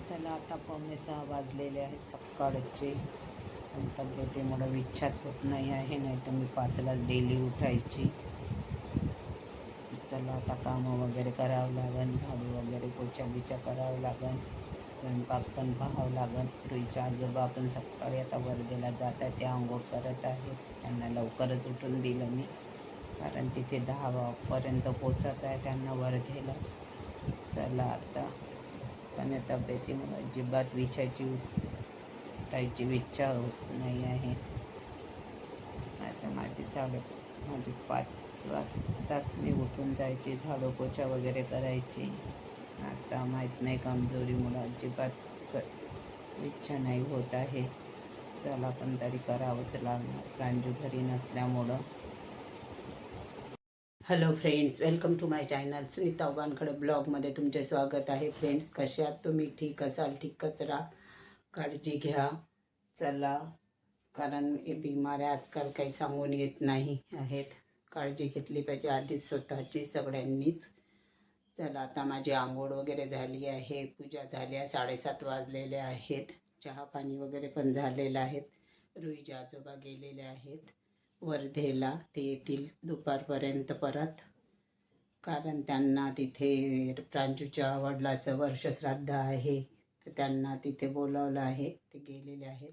चला आता 5:45 वाजलेले आहेत सकाळचे. पण तब्येतीमुळं इच्छाच होत नाही आहे, नाही तर मी 5लाच डेली उठायची. चला आता कामं वगैरे करावं लागेल, झाडू वगैरे पोछा बिछा करावं लागेल, स्वयंपाक पण पाहावं लागेल. रुईचे आजोबा पण सकाळी आता वर्धेला जात आहेत, ते आंघोळ करत आहेत. त्यांना लवकरच उठून दिलं मी, कारण तिथे 10 वाजेपर्यंत पोचायचं आहे त्यांना वर्धेला. चला आता पण तब्येतीमुळे अजिबात उठायची इच्छा होत नाही आहे. आता माझी 5 वाजताच मी उठून जायची, झाडू पोछा वगैरे करायची. आता माहीत नाही, कमजोरीमुळं अजिबात इच्छा नाही होत आहे. चला पण तरी करावंच लागणार, प्रांजू घरी नसल्यामुळं. Hello friends, welcome to my channel Sunita Wankhede ब्लॉगमध्ये तुमचे स्वागत आहे. फ्रेंड्स, कसे आहात तुम्ही? ठीक असाल, ठीकच राहा, काळजी घ्या. चला, कारण हे बिमाऱ्या आजकाल काही सांगून येत नाही आहेत. काळजी घेतली पाहिजे आधीच स्वतःची सगळ्यांनीच. चला आता माझी आंघोळ वगैरे झाली आहे, पूजा झाली आहे, 7:30 वाजलेले आहेत. चहा पाणी वगैरे पण झालेलं आहेत. रुईचे आजोबा गेलेले आहेत वर्धेला, ते येतील दुपारपर्यंत परत, कारण त्यांना तिथे प्रांजूच्या वडिलाचं वर्षश्राद्ध आहे, तर त्यांना तिथे बोलावलं आहे. ते गेलेले आहेत,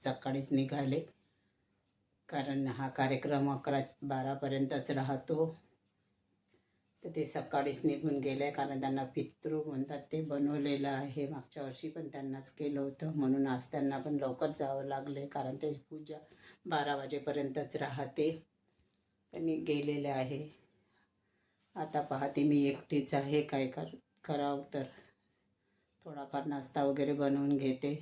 सकाळीच निघाले, कारण हा कार्यक्रम 11-12पर्यंतच राहतो. तर ते सकाळीच निघून गेले, कारण त्यांना पितृ म्हणतात ते बनवलेलं आहे. मागच्या वर्षी पण त्यांनाच केलं होतं, म्हणून आज त्यांना पण लवकर जावं लागले, कारण ते पूजा 12 वाजेपर्यंतच राहते. त्यांनी गेलेले आहे. आता पाहते मी एकटीच आहे, काय करावं, तर थोडाफार नाश्ता वगैरे बनवून घेते,